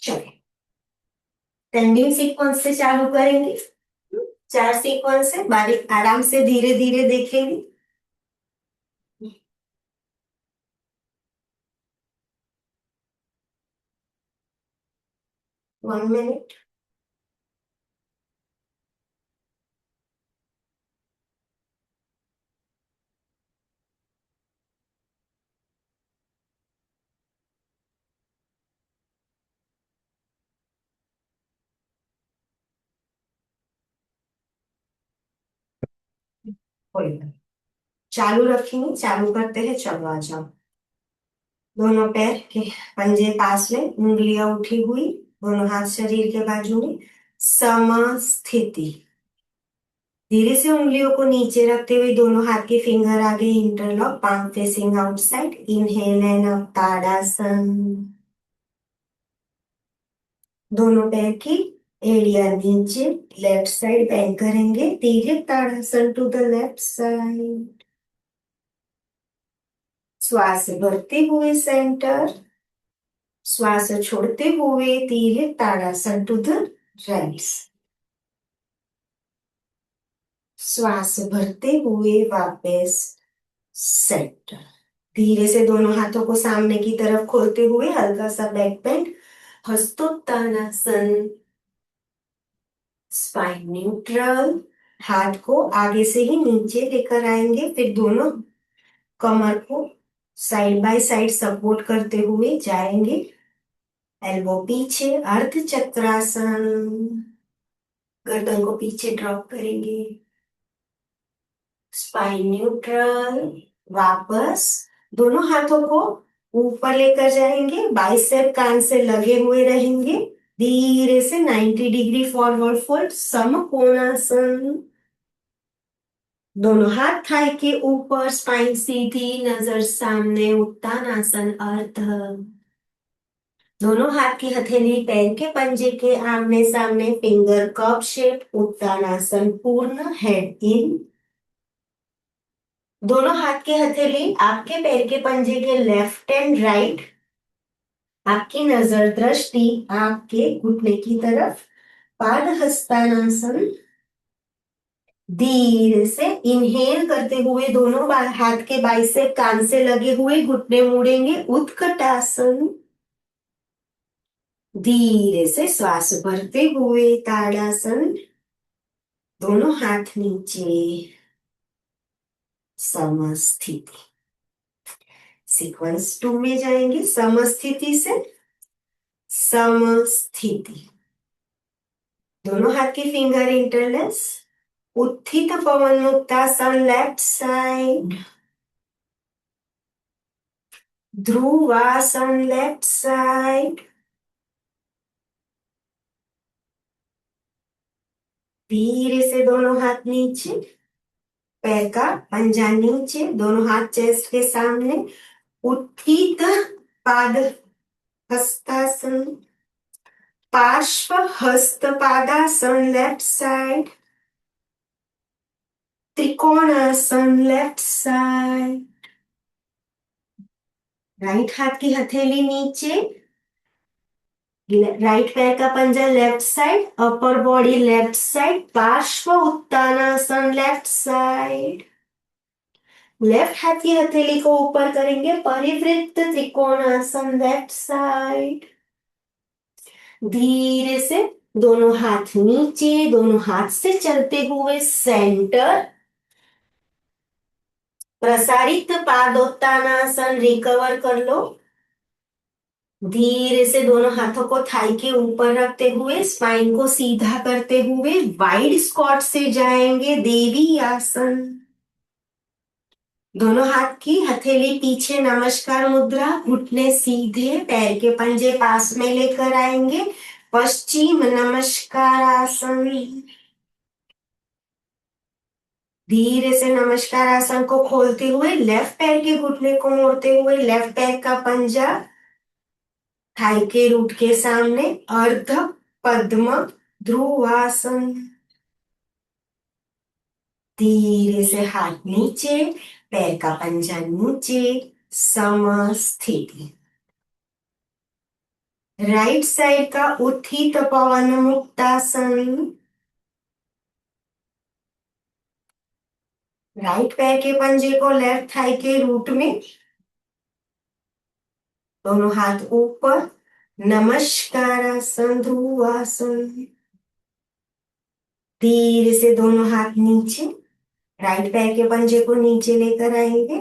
चलिए, trending sequence से चालू करेंगे। 4 सीक्वेंस है, बारीक आराम से धीरे धीरे देखेंगे। 1 मिनट। कोई नहीं। चालू रखेंगे, चालू करते हैं, चलो आ जाओ। दोनों पैर के पंजे पास में, उंगलियां उठी हुई, दोनों हाथ शरीर के बाजू में, समस्थिति। धीरे से उंगलियों को नीचे रखते हुए दोनों हाथ के फिंगर आगे interlock, palm facing outside. Inhale and up, Tadasana. दोनों पैर की एड़ियां नीचे, लेफ्ट साइड बेंड करेंगे, धीरे ताड़ासन टू द लेफ्ट साइड। श्वास भरते हुए सेंटर, श्वास छोड़ते हुए धीरे ताड़ासन टू द राइट। श्वास भरते हुए वापस सेंटर। धीरे से दोनों हाथों को सामने की तरफ खोलते हुए हल्का सा back bend, Hastottanasana. Spine neutral. हाथ को आगे से ही नीचे लेकर आएंगे, फिर दोनों कमर को साइड बाय साइड सपोर्ट करते हुए जाएंगे। एल्बो पीछे, अर्ध चक्रासन। गर्दन को पीछे ड्रॉप करेंगे। Spine neutral. वापस दोनों हाथों को ऊपर लेकर जाएंगे, बाइसेप कान से लगे हुए रहेंगे। धीरे से 90 डिग्री फॉरवर्ड फोल्ड, समकोणासन। दोनों हाथ थाई के ऊपर, स्पाइन सीधी, नजर सामने, उत्तानासन अर्ध। दोनों हाथ की हथेली पैर के पंजे के आमने सामने, फिंगर कप शेप, उत्तानासन पूर्ण, हेड इन। दोनों हाथ की हथेली आपके पैर के पंजे के लेफ्ट एंड राइट, आपकी नजर दृष्टि आपके घुटने की तरफ। पाद हस्तानासन। धीरे से इनहेल करते हुए दोनों हाथ के बाइसेप कान से लगे हुए, घुटने मुड़ेंगे, उत्कटासन। धीरे से श्वास भरते हुए ताड़ासन। दोनों हाथ नीचे, समस्थिति। सीक्वेंस 2 में जाएंगे, समस्थिति से समस्थिति। दोनों हाथ की finger interlace, Utthita Pawan Muktasana left side, Dhruvasana left side. धीरे से दोनों हाथ नीचे, पैर का पंजा नीचे, दोनों हाथ चेस्ट के सामने, उत्थित पाद Hastasana, Parshva Hasta Padasana left side, Trikonasana left side. Right हाथ की हथेली नीचे, राइट पैर का पंजा left side, upper body left side, Parshva Uttanasana left side. Left हाथ की हथेली को ऊपर करेंगे, परिवृत्त त्रिकोणासन लेफ्ट साइड। धीरे से दोनों हाथ नीचे, दोनों हाथ से चलते हुए सेंटर, प्रसारित पादोत्तानासन रिकवर कर लो। धीरे से दोनों हाथों को थाई के ऊपर रखते हुए, स्पाइन को सीधा करते हुए वाइड स्क्वाट से जाएंगे, देवी आसन। दोनों हाथ की हथेली पीछे, नमस्कार मुद्रा, घुटने सीधे, पैर के पंजे पास में लेकर आएंगे, पश्चिम नमस्कार आसन। धीरे से नमस्कार आसन को खोलते हुए लेफ्ट पैर के घुटने को मोड़ते हुए, लेफ्ट पैर का पंजा थाई के रूट के सामने, अर्ध पद्म ध्रुवासन। धीरे से हाथ नीचे, पैर का पंजा नीचे, समस्थिति। राइट साइड का उत्थित पवन मुक्तासन। राइट पैर के पंजे को लेफ्ट थाई के रूट में, दोनों हाथ ऊपर, नमस्कारासन, ध्रुवासन। धीरे से दोनों हाथ नीचे, राइट पैर के पंजे को नीचे लेकर आएंगे,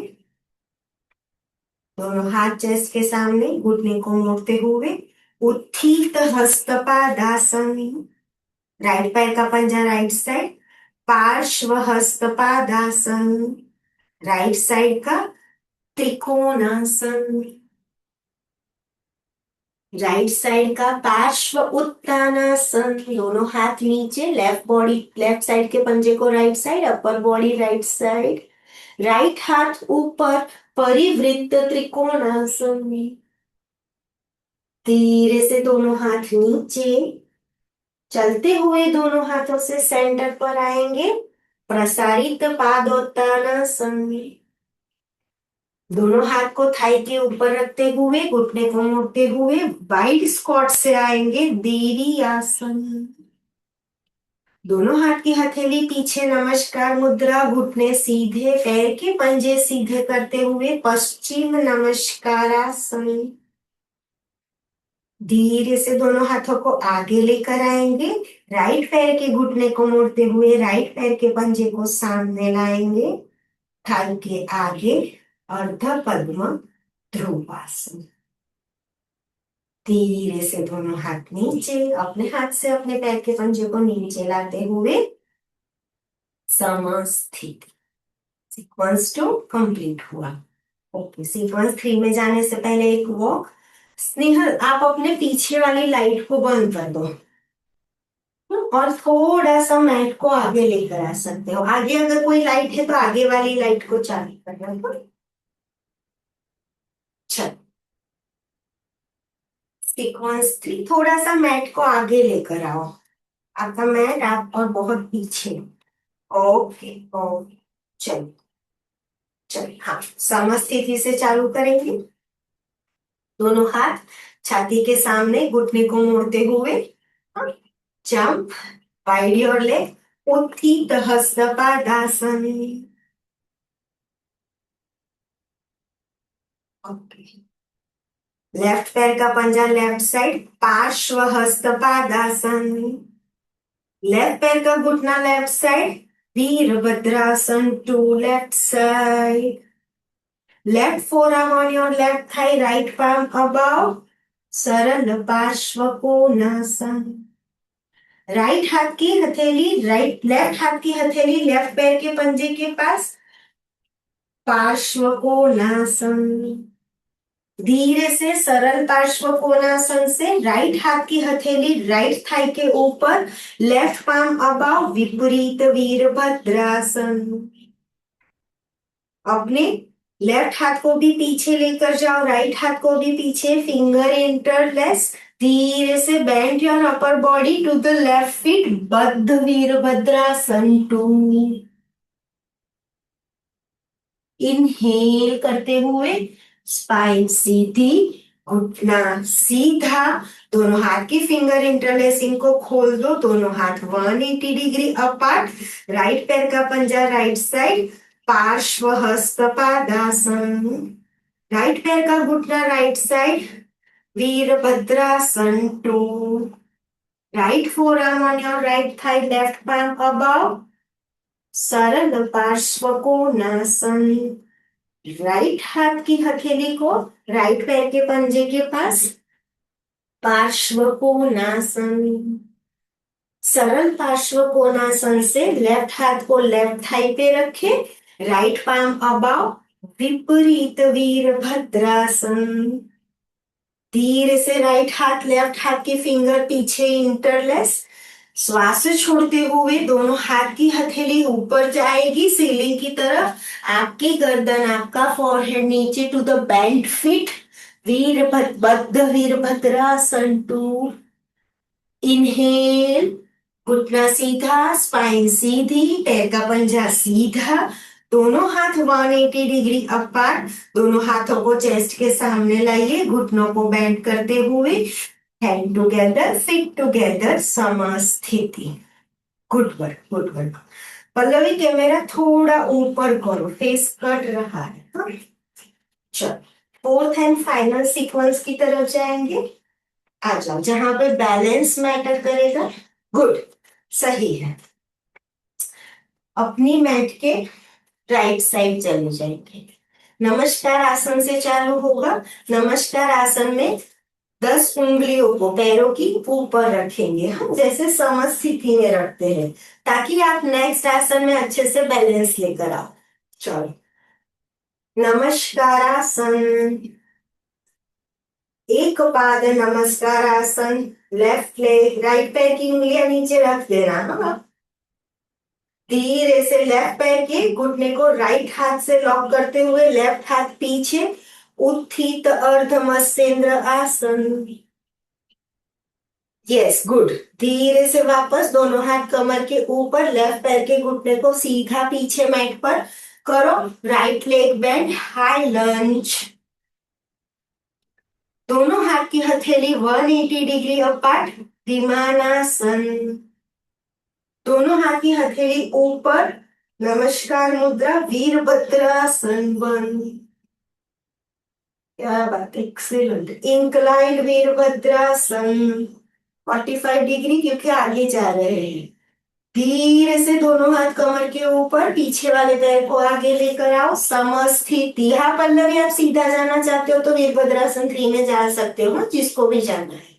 दोनों हाथ चेस्ट के सामने, घुटने को मोड़ते हुए उत्थित हस्तपादासन। राइट पैर का पंजा राइट साइड, पार्श्व हस्तपादासन। राइट साइड का त्रिकोणासन। राइट साइड का पार्श्व उत्तानासन। दोनों हाथ नीचे, लेफ्ट बॉडी, लेफ्ट साइड के पंजे को right side, upper body right side, right हाथ ऊपर, परिवृत्त त्रिकोणासन में। धीरे से दोनों हाथ नीचे, चलते हुए दोनों हाथों से सेंटर पर आएंगे, प्रसारित पादोत्तानासन में। दोनों हाथ को थाई के ऊपर रखते हुए, घुटने को मोड़ते हुए वाइड स्क्वाट से आएंगे, देवी आसन। दोनों हाथ की हथेली पीछे, नमस्कार मुद्रा, घुटने सीधे, पैर के पंजे सीधे करते हुए पश्चिम नमस्कारासन। धीरे से दोनों हाथों को आगे लेकर आएंगे, राइट पैर के घुटने को मोड़ते हुए राइट पैर के पंजे को सामने लाएंगे, थाई के आगे, अर्ध पद्म ध्रुवासन। धीरे से दोनों हाथ नीचे, अपने हाथ से अपने पैर के पंजे को नीचे लाते हुए समस्थिति। सीक्वेंस 2 कंप्लीट हुआ। ओके, सीक्वेंस 3 में जाने से पहले एक वॉक। स्नेहल, आप अपने पीछे वाली लाइट को बंद कर दो और थोड़ा सा मैट को आगे लेकर आ सकते हो। आगे अगर कोई लाइट है तो आगे वाली लाइट को चालू करना। चल, सीक्वेंस 3, थोड़ा सा मैट को आगे लेकर आओ। आपका मैट आप और बहुत पीछे। ओके ओके, चल चल, हाँ, समस्थिति से चालू करेंगे। दोनों हाथ छाती के सामने, घुटने को मोड़ते हुए, jump, wide your leg, उत्थित Hastapadasana. Okay, left पैर का पंजा लेफ्ट साइड, पार्श्व हस्तपादासन। लेफ्ट पैर का घुटना left side, Virabhadrasana two left side. Left forearm on your left thigh, right palm above, सरल पार्श्व कोणासन। राइट हाथ की हथेली, लेफ्ट हाथ की हथेली लेफ्ट पैर के पंजे के पास, पार्श्व कोणासन। धीरे से सरल पार्श्व कोणासन से राइट हाथ की हथेली राइट थाई के ऊपर, लेफ्ट पाम अबाव, विपरीत वीरभद्रासन। अपने लेफ्ट हाथ को भी पीछे लेकर जाओ, राइट हाथ को भी पीछे, फिंगर इंटरलेस। धीरे से bend your upper body to the left feet, Baddha Virabhadrasana 2। Inhale करते हुए स्पाइन सीधी, घुटना सीधा, दोनों हाथ की फिंगर इंटरलेसिंग को खोल दो, दोनों हाथ 180 डिग्री अपार्ट, राइट पैर का पंजा राइट साइड, पार्श्व हस्तपादासन। राइट पैर का घुटना right side, Virabhadrasana 2। Right forearm on your right thigh, left palm above, सरल पार्श्व कोणासन। राइट हाथ की हथेली को राइट पैर के पंजे के पास, पार्श्व कोणासन। सरल पार्श्व कोणासन से लेफ्ट हाथ को लेफ्ट थाई पे रखे, राइट palm अबाव, विपरीत वीरभद्रासन। धीरे से राइट हाथ लेफ्ट हाथ की फिंगर पीछे इंटरलेस, श्वास छोड़ते हुए दोनों हाथ की हथेली ऊपर जाएगी सीलिंग की तरफ, आपकी गर्दन, आपका फॉरहेड नीचे to the bent feet, Baddha Virabhadrasana 2। Inhale, घुटना सीधा, स्पाइन सीधी, पैर का पंजा सीधा, दोनों हाथ 180 डिग्री अपार्ट, दोनों हाथों को चेस्ट के सामने लाइए, घुटनों को बेंड करते हुए, hand together, feet together, Samasthiti. Good work, good work. Pallavi camera थोड़ा ऊपर करो, फेस कट रहा है। हाँ? चलो फोर्थ एंड फाइनल सीक्वेंस की तरफ जाएंगे। आ जाओ, जहां पे बैलेंस मैटर करेगा। गुड, सही है। अपनी मैट के राइट साइड चले जाएंगे। नमस्कार आसन से चालू होगा। नमस्कार आसन में 10 उंगलियों को पैरों की ऊपर रखेंगे, हम जैसे समस्थिति में रखते हैं, ताकि आप नेक्स्ट आसन में अच्छे से बैलेंस लेकर आओ। चलो, नमस्कार आसन, एक पाद नमस्कार आसन, लेफ्ट लेग, राइट पैर की उंगलियां नीचे रख देना। हाँ, धीरे से लेफ्ट पैर के घुटने को राइट हाथ से लॉक करते हुए लेफ्ट हाथ पीछे, उत्थित अर्ध मत्स्येंद्र आसन। Yes, good. धीरे से वापस दोनों हाथ कमर के ऊपर, लेफ्ट पैर के घुटने को सीधा पीछे मैट पर करो, राइट लेग बेंड, हाई लंज। दोनों हाथ की हथेली 180 डिग्री अपार्ट, विमानासन। दोनों हाथ की हथेली ऊपर, नमस्कार मुद्रा, वीरभद्रासन 1। क्या बात, एक्सीलेंट। इंक्लाइंड वीरभद्रासन 45 डिग्री, क्योंकि आगे जा रहे हैं। धीरे से दोनों हाथ कमर के ऊपर, पीछे वाले पैर को आगे लेकर आओ, समस्थिति। हाँ पल्लवी, आप सीधा जाना चाहते हो तो वीरभद्रासन 3 में जा सकते हो, जिसको भी जाना है।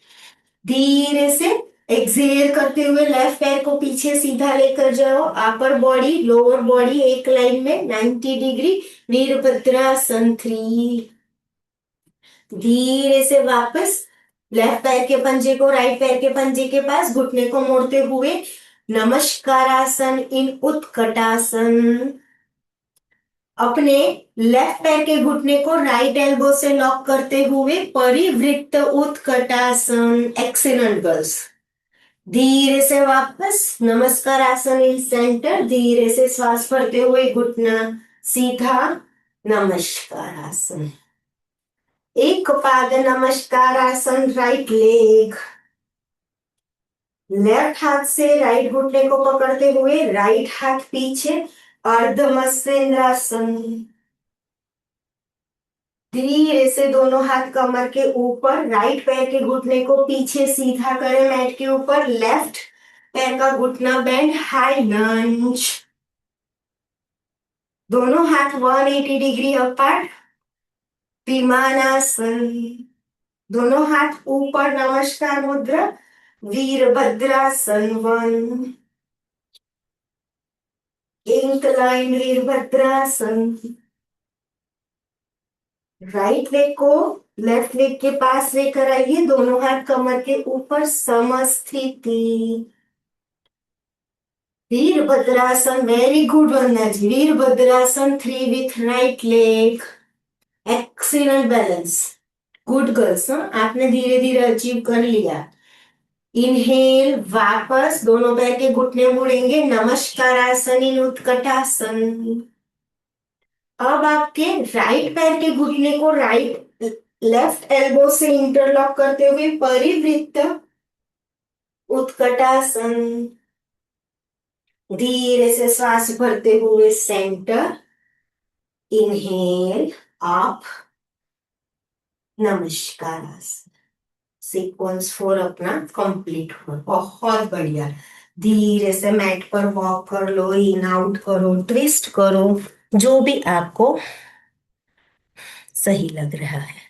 धीरे से एक्सेल करते हुए लेफ्ट पैर को पीछे सीधा लेकर जाओ, अपर बॉडी लोअर बॉडी एक लाइन में 90 डिग्री, वीरभद्रासन 3। धीरे से वापस लेफ्ट पैर के पंजे को राइट पैर के पंजे के पास, घुटने को मोड़ते हुए, नमस्कार आसन इन उत्कटासन। अपने लेफ्ट पैर के घुटने को राइट एल्बो से लॉक करते हुए, परिवृत्त उत्कटासन। Excellent girls. धीरे से वापस नमस्कार आसन इन सेंटर, धीरे से श्वास भरते हुए घुटना सीधा, नमस्कार आसन। एक पाद नमस्कार आसन, राइट लेग। लेफ्ट हाथ से राइट घुटने को पकड़ते हुए, राइट हाथ पीछे, अर्ध मत्स्येंद्रासन। धीरे से दोनों हाथ कमर के ऊपर, राइट पैर के घुटने को पीछे सीधा करें मैट के ऊपर, लेफ्ट पैर का घुटना बेंड, हाई लंज। दोनों हाथ 180 डिग्री अपार्ट, विमानासन। दोनों हाथ ऊपर, Namaskar mudra, Virabhadrasana 1। Incline Virabhadrasana. Right leg को लेफ्ट लेग के पास लेकर आइए, दोनों हाथ कमर के ऊपर, Samasthiti. Virabhadrasana, very good Vandana ji. Virabhadrasana 3 with right leg. Excellent balance, good girls. आपने धीरे धीरे अचीव कर लिया। इनहेल, वापस दोनों पैर के घुटने मुड़ेंगे, नमस्कार आसन इन उत्कटासन। अब आपके राइट पैर के घुटने को राइट लेफ्ट एल्बो से इंटरलॉक करते हुए, परिवृत्त उत्कटासन। धीरे से श्वास भरते हुए सेंटर, इनहेल अप, नमस्कार आसन। सीक्वेंस 4 अपना कंप्लीट हो, बहुत बढ़िया। धीरे से मैट पर वॉक कर लो, इन आउट करो, ट्विस्ट करो, जो भी आपको सही लग रहा है।